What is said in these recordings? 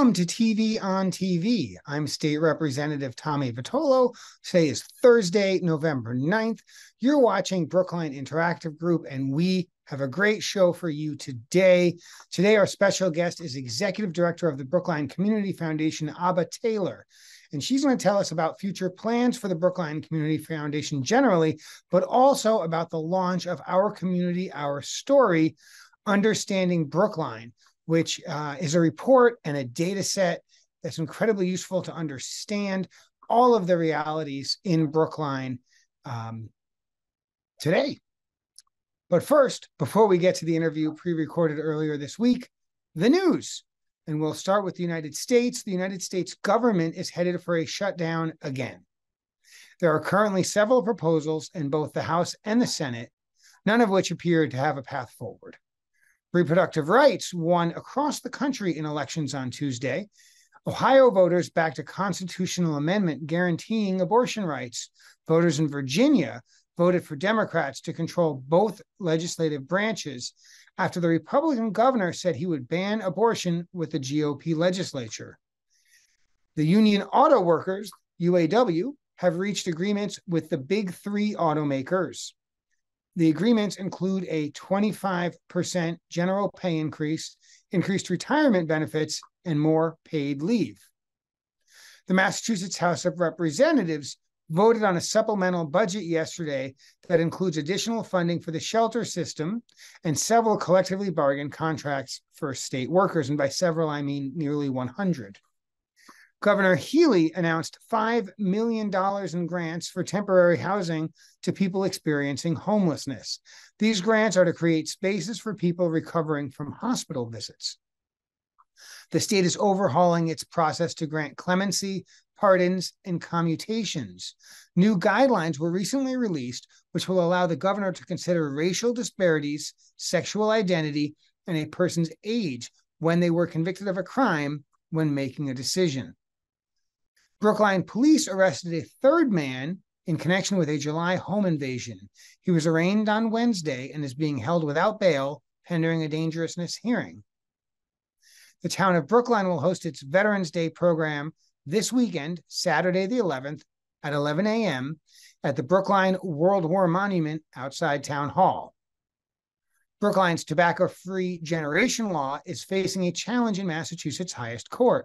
Welcome to TV on TV. I'm State Representative Tommy Vitolo. Today is Thursday, November 9th. You're watching Brookline Interactive Group, and we have a great show for you today. Today, our special guest is Executive Director of the Brookline Community Foundation, Abba Taylor. And she's going to tell us about future plans for the Brookline Community Foundation generally, but also about the launch of Our Community, Our Story, Understanding Brookline, which is a report and a data set that's incredibly useful to understand all of the realities in Brookline today. But first, before we get to the interview pre-recorded earlier this week, the news. And we'll start with the United States. The United States government is headed for a shutdown again. There are currently several proposals in both the House and the Senate, none of which appear to have a path forward. Reproductive rights won across the country in elections on Tuesday. Ohio voters backed a constitutional amendment guaranteeing abortion rights. Voters in Virginia voted for Democrats to control both legislative branches after the Republican governor said he would ban abortion with the GOP legislature. The Union Auto Workers, UAW, have reached agreements with the big three automakers. The agreements include a 25% general pay increase, increased retirement benefits, and more paid leave. The Massachusetts House of Representatives voted on a supplemental budget yesterday that includes additional funding for the shelter system and several collectively bargained contracts for state workers. And by several, I mean nearly 100. Governor Healy announced $5 million in grants for temporary housing to people experiencing homelessness. These grants are to create spaces for people recovering from hospital visits. The state is overhauling its process to grant clemency, pardons, and commutations. New guidelines were recently released, which will allow the governor to consider racial disparities, sexual identity, and a person's age when they were convicted of a crime when making a decision. Brookline police arrested a third man in connection with a July home invasion. He was arraigned on Wednesday and is being held without bail pending a dangerousness hearing. The town of Brookline will host its Veterans Day program this weekend, Saturday the 11th at 11 a.m. at the Brookline World War Monument outside Town Hall. Brookline's tobacco-free generation law is facing a challenge in Massachusetts' highest court.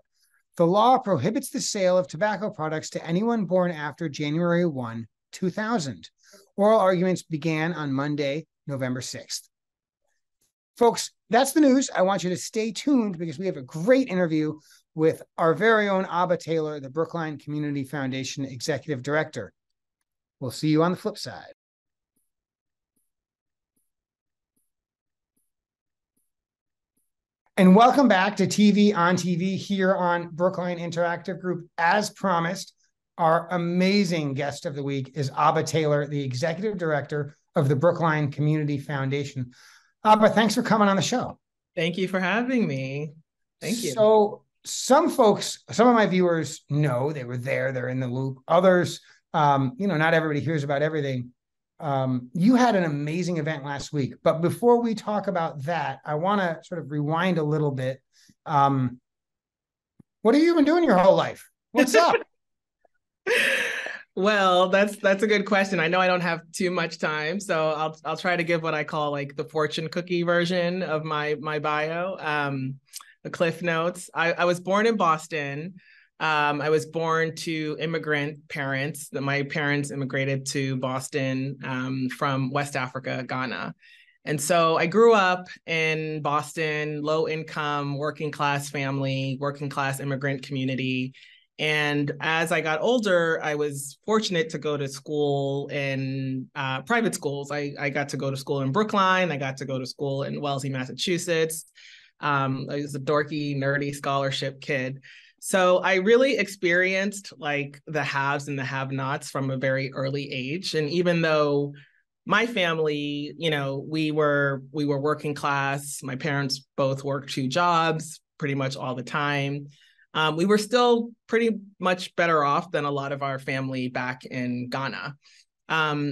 The law prohibits the sale of tobacco products to anyone born after January 1, 2000. Oral arguments began on Monday, November 6th. Folks, that's the news. I want you to stay tuned because we have a great interview with our very own Abba Taylor, the Brookline Community Foundation Executive Director. We'll see you on the flip side. And welcome back to TV on TV here on Brookline Interactive Group. As promised, our amazing guest of the week is Abba Taylor, the Executive Director of the Brookline Community Foundation. Abba, thanks for coming on the show. Thank you for having me. Thank you. So some folks, some of my viewers know, they were there, they're in the loop. Others, not everybody hears about everything. You had an amazing event last week, but before we talk about that, I want to sort of rewind a little bit. What have you been doing your whole life? What's up? Well, that's a good question. I know I don't have too much time, so I'll try to give what I call like the fortune cookie version of my bio, the Cliff Notes. I was born in Boston. I was born to immigrant parents. My parents immigrated to Boston from West Africa, Ghana. And so I grew up in Boston, low income, working class family, working class immigrant community. And as I got older, I was fortunate to go to school in private schools. I got to go to school in Brookline. I got to go to school in Wellesley, Massachusetts. I was a dorky, nerdy scholarship kid. So I really experienced like the haves and the have-nots from a very early age. And even though my family, we were working class, my parents both worked 2 jobs pretty much all the time. We were still pretty much better off than a lot of our family back in Ghana.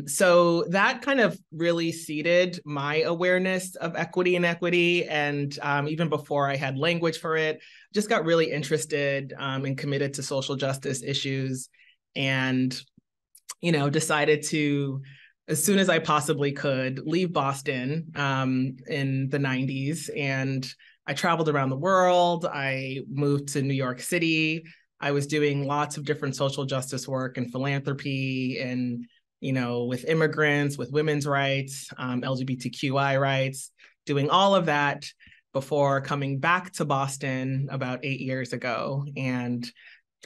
So that kind of really seeded my awareness of equity and equity. And even before I had language for it, just got really interested and committed to social justice issues, and, decided to, as soon as I possibly could, leave Boston in the 90s. And I traveled around the world. I moved to New York City. I was doing lots of different social justice work and philanthropy, and with immigrants, with women's rights, LGBTQI rights, doing all of that before coming back to Boston about 8 years ago and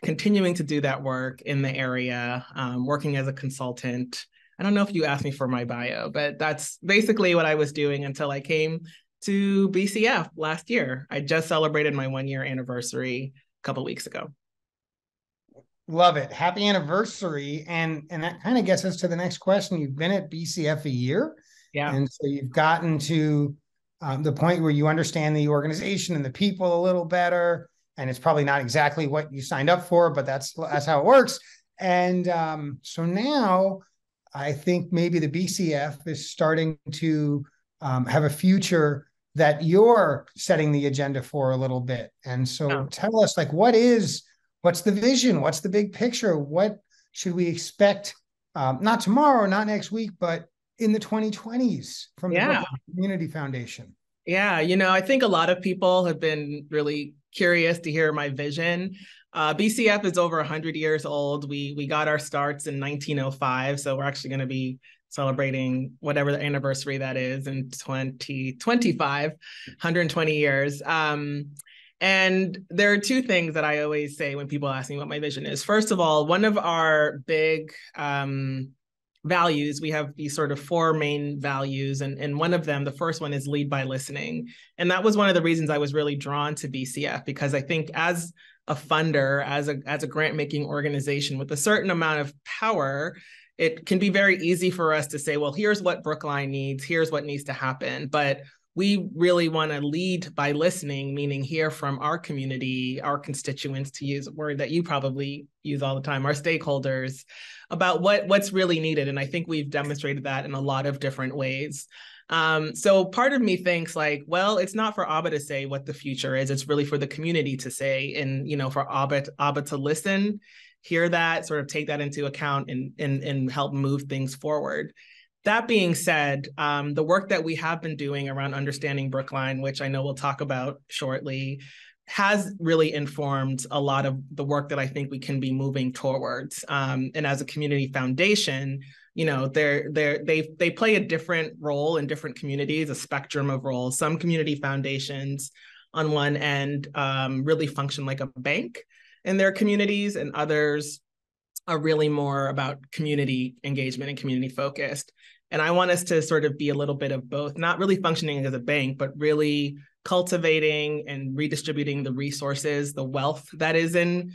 continuing to do that work in the area, working as a consultant. I don't know if you asked me for my bio, but that's basically what I was doing until I came to BCF last year. I just celebrated my 1-year anniversary a couple of weeks ago. Love it. Happy anniversary. And that kind of gets us to the next question. You've been at BCF a year. Yeah. And so you've gotten to the point where you understand the organization and the people a little better. And it's probably not exactly what you signed up for, but that's how it works. And so now I think maybe the BCF is starting to have a future that you're setting the agenda for a little bit. And so tell us, what's the vision? What's the big picture? What should we expect? Not tomorrow, not next week, but in the 2020s from the Brookline Community Foundation. Yeah, I think a lot of people have been really curious to hear my vision. BCF is over 100 years old. We got our starts in 1905, so we're actually going to be celebrating whatever the anniversary that is in 2025, 120 years. And there are two things that I always say when people ask me what my vision is. First of all, one of our big values, we have these sort of 4 main values. And one of them, the first one, is lead by listening. And that was one of the reasons I was really drawn to BCF, because I think as a funder, as a grant-making organization with a certain amount of power, it can be very easy for us to say, well, here's what Brookline needs, here's what needs to happen. But we really want to lead by listening, meaning hear from our community, our constituents, to use a word that you probably use all the time, our stakeholders, about what's really needed. And I think we've demonstrated that in a lot of different ways. So part of me thinks well, it's not for ABBA to say what the future is. It's really for the community to say, and, for ABBA to listen, hear that, sort of take that into account and help move things forward. That being said, the work that we have been doing around understanding Brookline, which I know we'll talk about shortly, has really informed a lot of the work that I think we can be moving towards. And as a community foundation, they play a different role in different communities, a spectrum of roles. Some community foundations on one end really function like a bank in their communities, and others are really more about community engagement and community focused. And I want us to sort of be a little bit of both, not really functioning as a bank, but really cultivating and redistributing the resources, the wealth that is in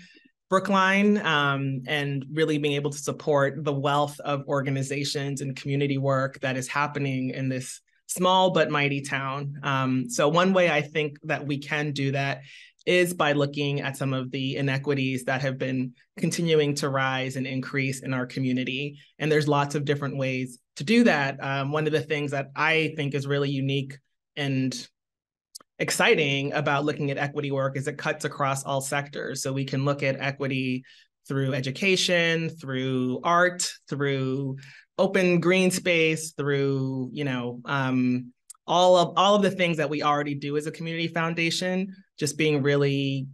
Brookline, and really being able to support the wealth of organizations and community work that is happening in this small but mighty town. So one way I think that we can do that is by looking at some of the inequities that have been continuing to rise and increase in our community. And there's lots of different ways to do that. One of the things that I think is really unique and exciting about looking at equity work is it cuts across all sectors. So we can look at equity through education, through art, through open green space, through, all of the things that we already do as a community foundation, just being really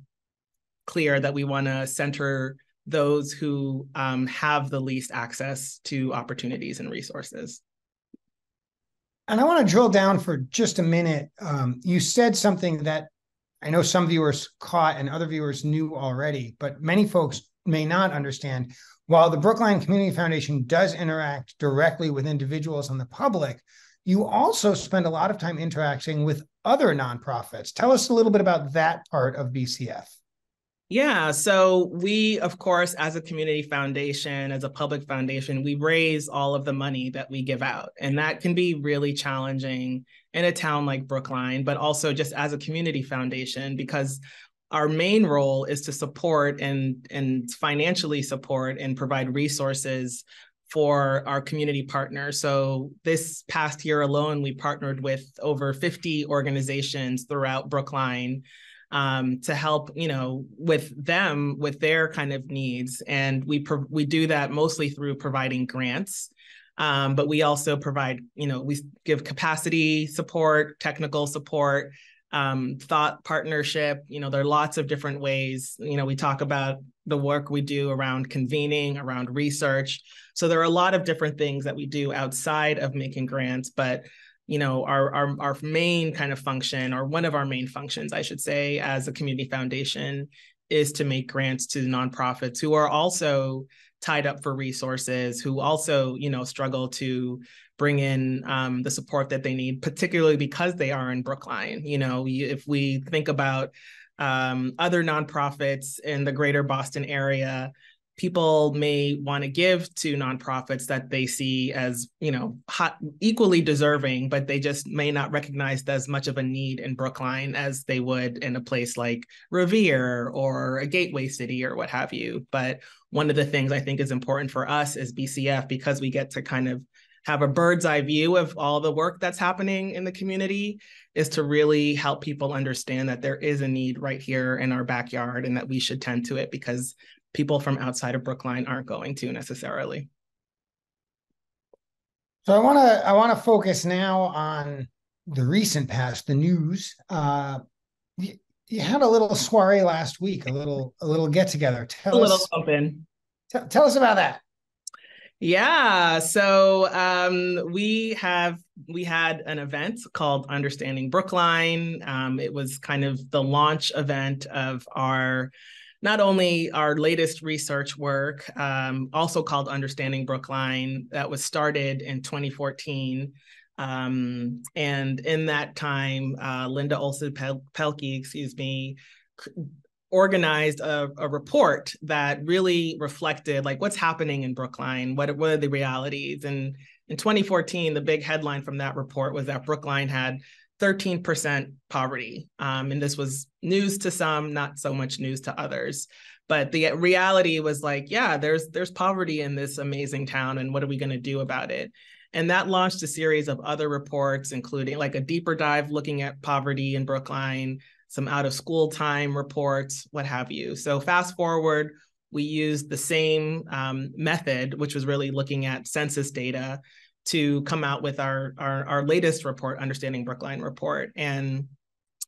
clear that we want to center those who have the least access to opportunities and resources. And I want to drill down for just a minute. You said something that I know some viewers caught and other viewers knew already, but many folks may not understand. While the Brookline Community Foundation does interact directly with individuals and the public, you also spend a lot of time interacting with other nonprofits. Tell us a little bit about that part of BCF. Yeah, so we, of course, as a community foundation, as a public foundation, we raise all of the money that we give out. And that can be really challenging in a town like Brookline, but also just as a community foundation, because our main role is to support and financially support and provide resources for our community partners. So this past year alone, we partnered with over 50 organizations throughout Brookline to help, with them, with their kind of needs. And we do that mostly through providing grants. But we also provide, we give capacity support, technical support, thought partnership. There are lots of different ways. We talk about the work we do around convening, around research. So there are a lot of different things that we do outside of making grants, but our main kind of function, or one of our main functions, I should say, as a community foundation, is to make grants to nonprofits who are also tied up for resources, who also, struggle to bring in the support that they need, particularly because they are in Brookline. If we think about other nonprofits in the greater Boston area, people may want to give to nonprofits that they see as, equally deserving, but they just may not recognize as much of a need in Brookline as they would in a place like Revere or a gateway city or what have you. But one of the things I think is important for us as BCF, because we get to kind of have a bird's eye view of all the work that's happening in the community, is to really help people understand that there is a need right here in our backyard and that we should tend to it, because people from outside of Brookline aren't going to necessarily. So I want to focus now on the recent past, the news. You had a little soiree last week, a little get together. A little something. Tell us about that. Yeah, so we had an event called Understanding Brookline. It was kind of the launch event of not only our latest research work, also called Understanding Brookline, that was started in 2014. And in that time, Linda Olsen-Pelkey, organized a report that really reflected like what's happening in Brookline, what are the realities. And in 2014, the big headline from that report was that Brookline had 13% poverty. And this was news to some, not so much news to others. But the reality was like, yeah, there's poverty in this amazing town, and what are we going to do about it? And that launched a series of other reports, including like a deeper dive looking at poverty in Brookline, some out of school time reports, what have you. So fast forward, we used the same method, which was really looking at census data, to come out with our latest report, Understanding Brookline report. And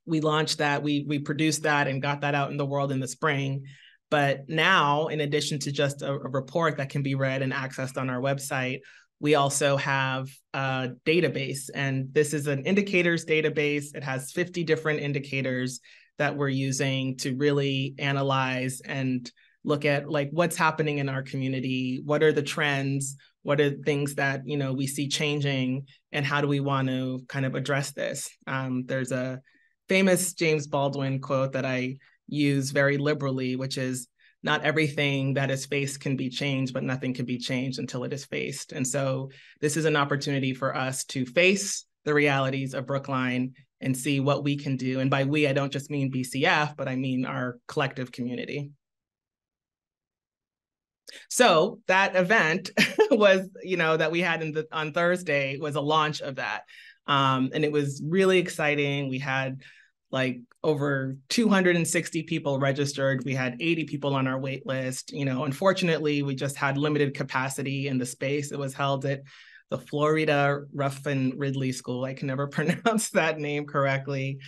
we launched that, we produced that and got that out in the world in the spring. But now, in addition to just a report that can be read and accessed on our website, we also have a database, and this is an indicators database. It has 50 different indicators that we're using to really analyze and look at like what's happening in our community, what are the trends, what are things that we see changing, and how do we want to kind of address this? There's a famous James Baldwin quote that I use very liberally, which is, not everything that is faced can be changed, but nothing can be changed until it is faced. And so this is an opportunity for us to face the realities of Brookline and see what we can do. And by we, I don't just mean BCF, but I mean our collective community. So that event was, that we had on Thursday was a launch of that. And it was really exciting. We had like over 260 people registered. We had 80 people on our wait list. Unfortunately, we just had limited capacity in the space. It was held at the Florida Ruffin Ridley School. I can never pronounce that name correctly,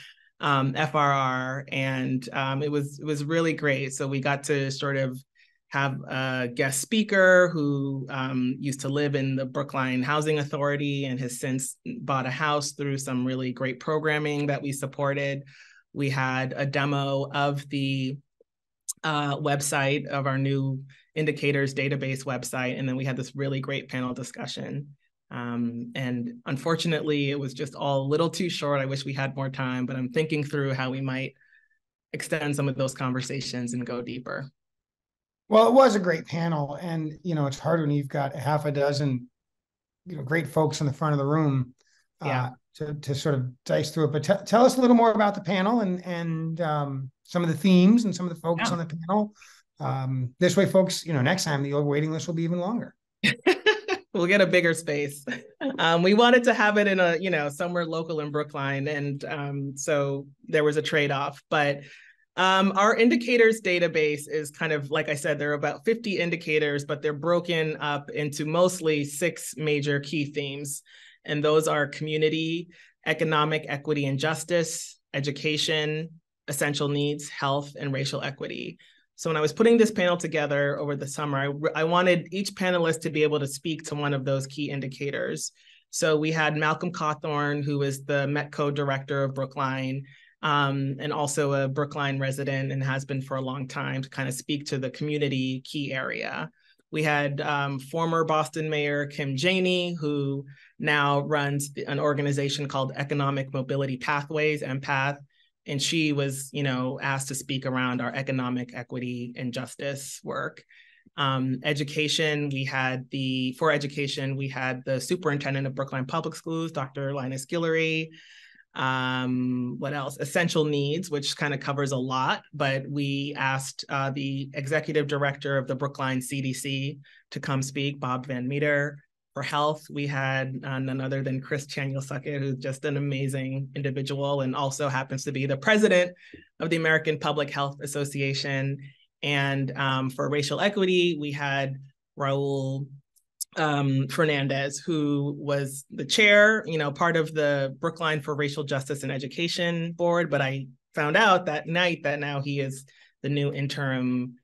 FRR. And it was really great. So we got to sort of have a guest speaker who used to live in the Brookline Housing Authority and has since bought a house through some really great programming that we supported. We had a demo of the website, of our new indicators database website, and then we had this really great panel discussion. And unfortunately, it was just all a little too short. I wish we had more time, but I'm thinking through how we might extend some of those conversations and go deeper. Well, it was a great panel, and it's hard when you've got a half a dozen, great folks in the front of the room, to sort of dice through it. But tell us a little more about the panel and some of the themes and some of the folks on the panel. This way, folks, next time the waiting list will be even longer. we'll get a bigger space. We wanted to have it in a, somewhere local in Brookline. And so there was a trade-off. But our indicators database is kind of, like I said, there are about 50 indicators, but they're broken up into mostly 6 major key themes. And those are community, economic equity and justice, education, essential needs, health, and racial equity. So when I was putting this panel together over the summer, I wanted each panelist to be able to speak to one of those key indicators. So we had Malcolm Cawthorn, who is the Metco director of Brookline, and also a Brookline resident and has been for a long time, to kind of speak to the community key area. We had former Boston Mayor Kim Janey, who now runs an organization called Economic Mobility Pathways, EMPATH. And she was, asked to speak around our economic equity and justice work. Education, we had the superintendent of Brookline Public Schools, Dr. Linus Guillory. What else? Essential needs, which kind of covers a lot, but we asked the executive director of the Brookline CDC to come speak, Bob Van Meter. For health, we had none other than Chris Chaniel-Suckett, who's just an amazing individual and also happens to be the president of the American Public Health Association. And for racial equity, we had Raul Fernandez, who was the chair, part of the Brookline for Racial Justice and Education Board. But I found out that night that now he is the new interim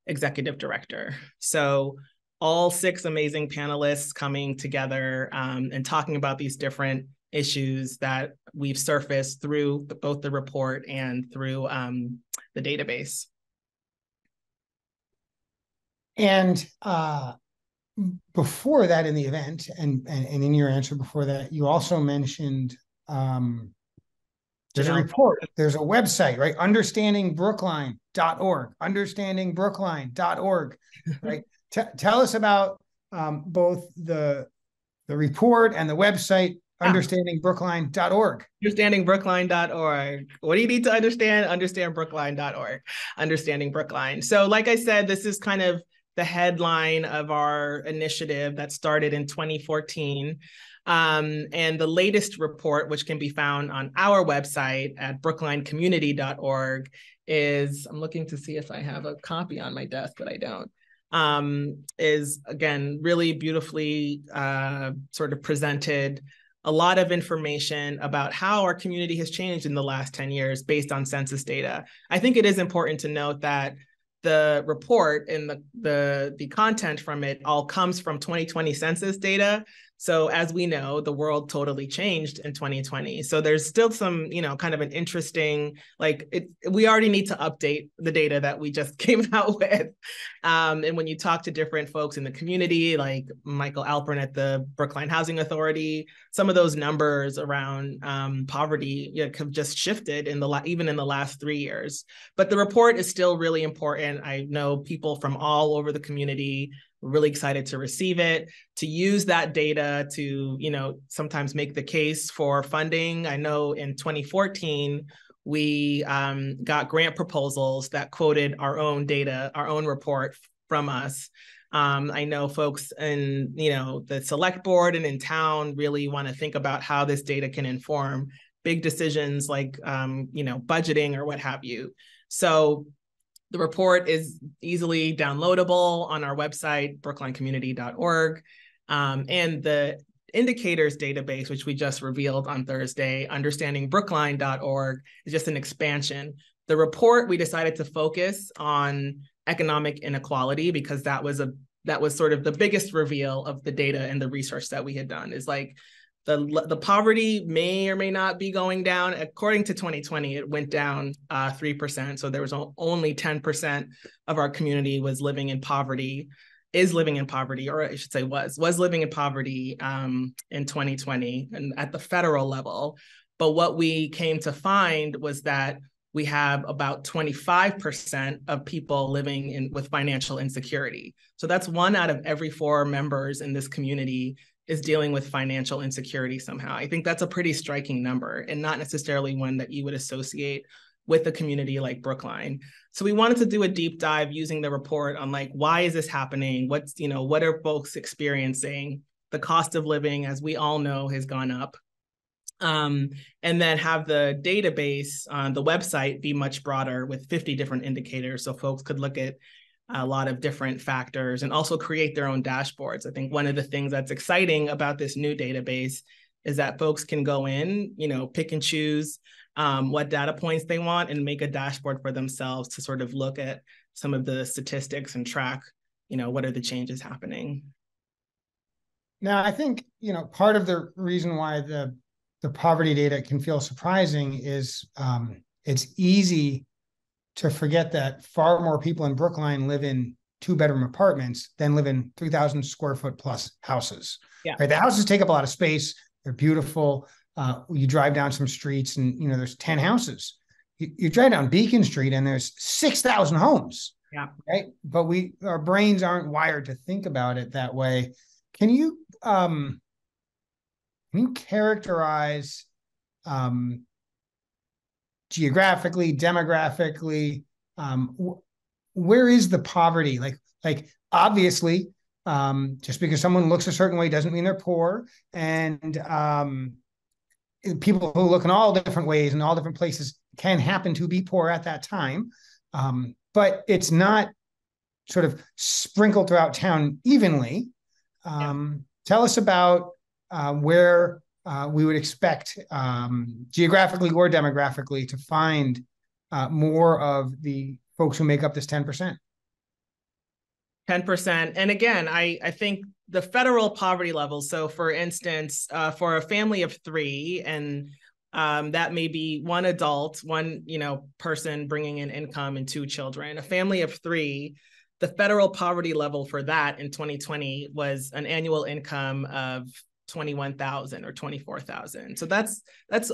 executive director. So all 6 amazing panelists coming together and talking about these different issues that we've surfaced through both the report and through the database. And before that in the event, and in your answer before that, you also mentioned there's a report, there's a website, right? Understandingbrookline.org, understandingbrookline.org, right? Tell us about both the report and the website, understandingbrookline.org. Understandingbrookline.org. What do you need to understand? Understandbrookline.org. Understanding Brookline. So like I said, this is kind of the headline of our initiative that started in 2014. And the latest report, which can be found on our website at brooklinecommunity.org, is, I'm looking to see if I have a copy on my desk, but I don't. Is again really beautifully sort of presented a lot of information about how our community has changed in the last 10 years based on census data. I think it is important to note that the report and the content from it all comes from 2020 census data. So as we know, the world totally changed in 2020. So there's still some, kind of an interesting, we already need to update the data that we just came out with. And when you talk to different folks in the community, like Michael Alpern at the Brookline Housing Authority, some of those numbers around poverty have just shifted even in the last 3 years. But the report is still really important. I know people from all over the community. We're really excited to receive it, to use that data to, sometimes make the case for funding. I know in 2014, we got grant proposals that quoted our own data, our own report from us. I know folks in, the select board and in town really want to think about how this data can inform big decisions like, budgeting or what have you. So the report is easily downloadable on our website, brooklinecommunity.org. And the indicators database, which we just revealed on Thursday, understandingbrookline.org, is just an expansion. The report, we decided to focus on economic inequality because that was sort of the biggest reveal of the data and the research that we had done, is like the poverty may or may not be going down. According to 2020, it went down 3%. So there was only 10% of our community is living in poverty, or I should say was living in poverty in 2020 and at the federal level. But what we came to find was that we have about 25% of people living with financial insecurity. So that's 1 out of every 4 members in this community is dealing with financial insecurity somehow. I think that's a pretty striking number and not necessarily one that you would associate with a community like Brookline. So we wanted to do a deep dive using the report on why is this happening? What are folks experiencing? the cost of living, as we all know, has gone up. And then have the database on the website be much broader with 50 different indicators, so folks could look at a lot of different factors and also create their own dashboards. I think one of the things that's exciting about this new database is that folks can go in, pick and choose what data points they want and make a dashboard for themselves to sort of look at some of the statistics and track, what are the changes happening. Now, I think, part of the reason why the poverty data can feel surprising is it's easy to forget that far more people in Brookline live in 2-bedroom apartments than live in 3,000 square foot plus houses. Yeah. Right? The houses take up a lot of space. They're beautiful. You drive down some streets and, there's 10 houses. You drive down Beacon Street and there's 6,000 homes. Yeah. Right. But our brains aren't wired to think about it that way. Can you characterize geographically, demographically, where is the poverty? Like obviously, just because someone looks a certain way doesn't mean they're poor. And people who look in all different ways and all different places can happen to be poor at that time. But it's not sort of sprinkled throughout town evenly. Tell us about where we would expect geographically or demographically to find more of the folks who make up this 10%. 10%. And again, I think the federal poverty level. So for instance, for a family of 3, and that may be one adult, one, person bringing in income and 2 children, a family of 3, the federal poverty level for that in 2020 was an annual income of $21,000 or $24,000. So that's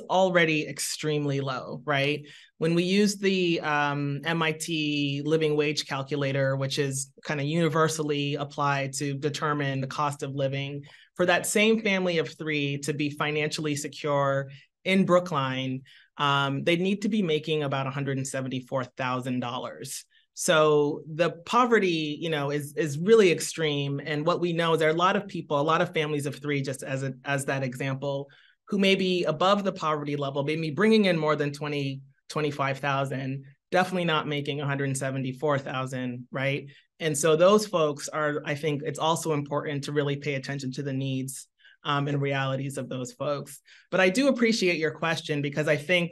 already extremely low, right? When we use the MIT living wage calculator, which is kind of universally applied to determine the cost of living, for that same family of 3 to be financially secure in Brookline, they need to be making about $174,000. So the poverty, is really extreme. And what we know is there are a lot of people, a lot of families of 3, just as that example, who may be above the poverty level, maybe bringing in more than 25,000, definitely not making 174,000, right? And so those folks I think it's also important to really pay attention to the needs and realities of those folks. But I do appreciate your question, because I think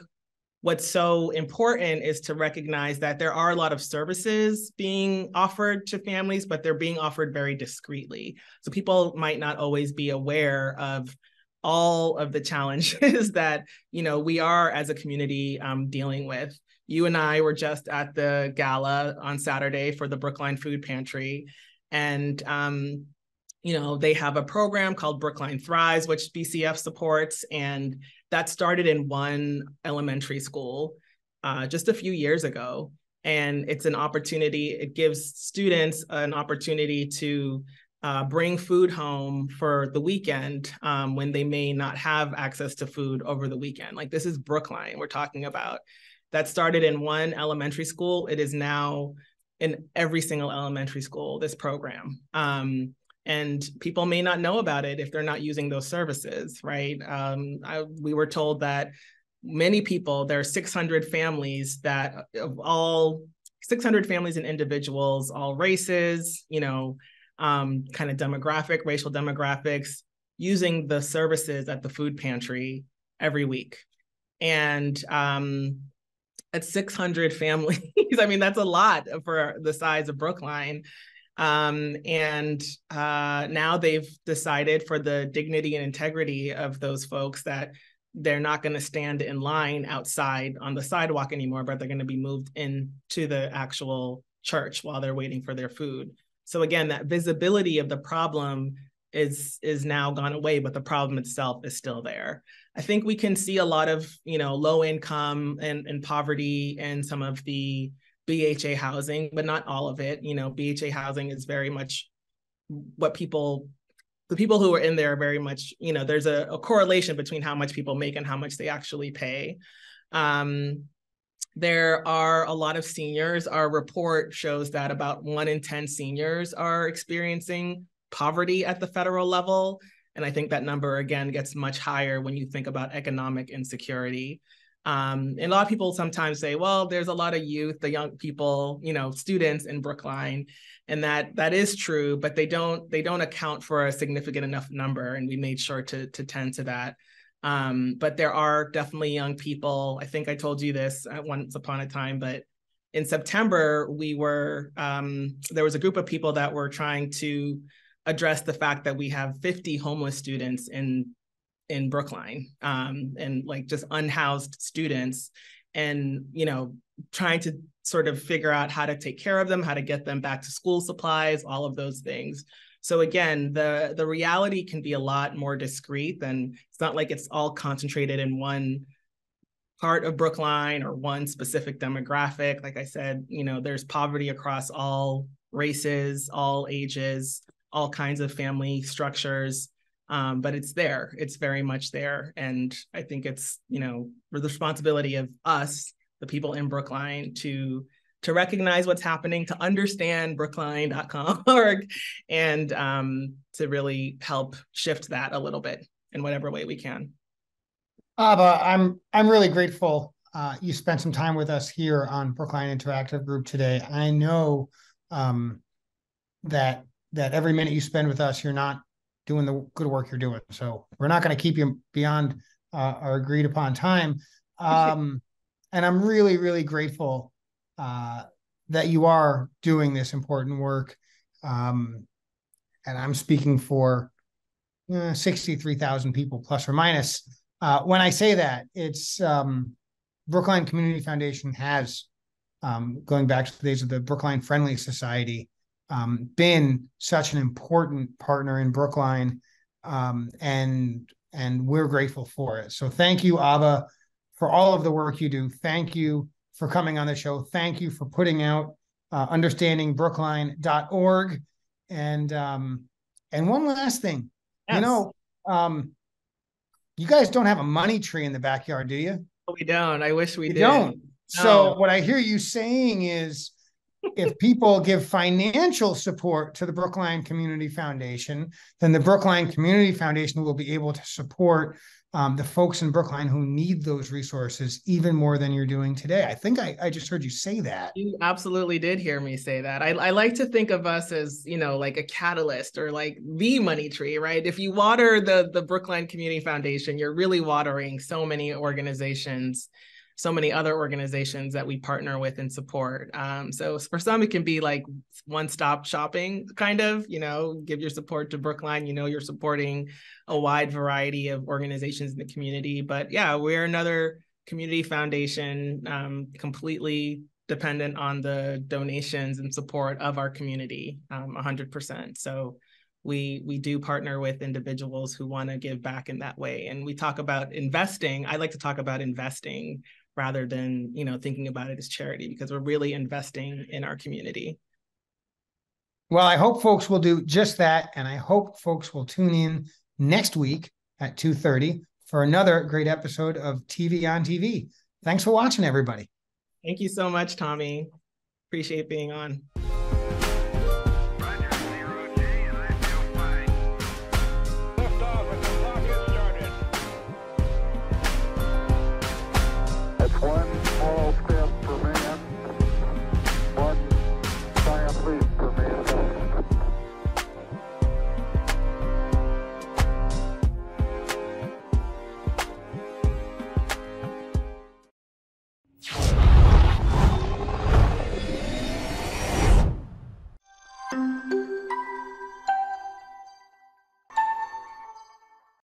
what's so important is to recognize that there are a lot of services being offered to families, but they're being offered very discreetly. So people might not always be aware of all of the challenges that, we are as a community dealing with. You and I were just at the gala on Saturday for the Brookline Food Pantry. And, they have a program called Brookline Thrives, which BCF supports. And that started in one elementary school just a few years ago. And it's an opportunity, it gives students an opportunity to bring food home for the weekend when they may not have access to food over the weekend. Like, this is Brookline we're talking about. That started in one elementary school. It is now in every single elementary school, this program. And people may not know about it if they're not using those services, right? We were told that many people, there are 600 families that of all 600 families and individuals, all races, kind of racial demographics, using the services at the food pantry every week. And at 600 families, I mean, that's a lot for the size of Brookline. And now they've decided, for the dignity and integrity of those folks, that they're not going to stand in line outside on the sidewalk anymore, but they're going to be moved into the actual church while they're waiting for their food. So again, that visibility of the problem is now gone away, but the problem itself is still there. I think we can see a lot of, low income and poverty in some of the BHA housing, but not all of it. BHA housing is very much what the people who are in there are very much, there's a correlation between how much people make and how much they actually pay. There are a lot of seniors. Our report shows that about 1 in 10 seniors are experiencing poverty at the federal level. And I think that number, again, gets much higher when you think about economic insecurity. And a lot of people sometimes say, well, there's a lot of youth, the young people, students in Brookline, and that is true, but they don't account for a significant enough number. And we made sure to tend to that. But there are definitely young people. I think I told you this once upon a time, but in September, there was a group of people that were trying to address the fact that we have 50 homeless students in Brookline, and like just unhoused students, and trying to sort of figure out how to take care of them, how to get them back to school supplies, all of those things. So again, the reality can be a lot more discrete, and it's not like it's all concentrated in one part of Brookline or one specific demographic. Like I said, there's poverty across all races, all ages, all kinds of family structures. But it's there. It's very much there. And I think it's, the responsibility of us, the people in Brookline, to recognize what's happening, to understand brookline.com.org, and to really help shift that a little bit in whatever way we can. Abba, I'm really grateful you spent some time with us here on Brookline Interactive Group today. I know that every minute you spend with us, you're not doing the good work you're doing. So we're not going to keep you beyond our agreed upon time. And I'm really, really grateful that you are doing this important work. And I'm speaking for 63,000 people, plus or minus. When I say that, it's Brookline Community Foundation has, going back to the days of the Brookline Friendly Society, been such an important partner in Brookline, and we're grateful for it. So thank you, Abba, for all of the work you do. Thank you for coming on the show. Thank you for putting out understandingbrookline.org. And one last thing, Yes. You guys don't have a money tree in the backyard, do you? We don't. I wish we did. Don't. No. So what I hear you saying is, if people give financial support to the Brookline Community Foundation, then the Brookline Community Foundation will be able to support the folks in Brookline who need those resources even more than you're doing today. I think I just heard you say that. You absolutely did hear me say that. I like to think of us as, like a catalyst, or like the money tree, right? If you water the Brookline Community Foundation, you're really watering so many organizations, so many other organizations that we partner with and support. So for some, it can be like one-stop shopping, kind of, give your support to Brookline, you're supporting a wide variety of organizations in the community. But yeah, we're another community foundation, completely dependent on the donations and support of our community, 100%. So we do partner with individuals who want to give back in that way. And we talk about investing. I like to talk about investing rather than, thinking about it as charity, because we're really investing in our community. Well, I hope folks will do just that. And I hope folks will tune in next week at 2:30 for another great episode of TV on TV. Thanks for watching, everybody. Thank you so much, Tommy. Appreciate being on. One small step for man, one giant leap for mankind.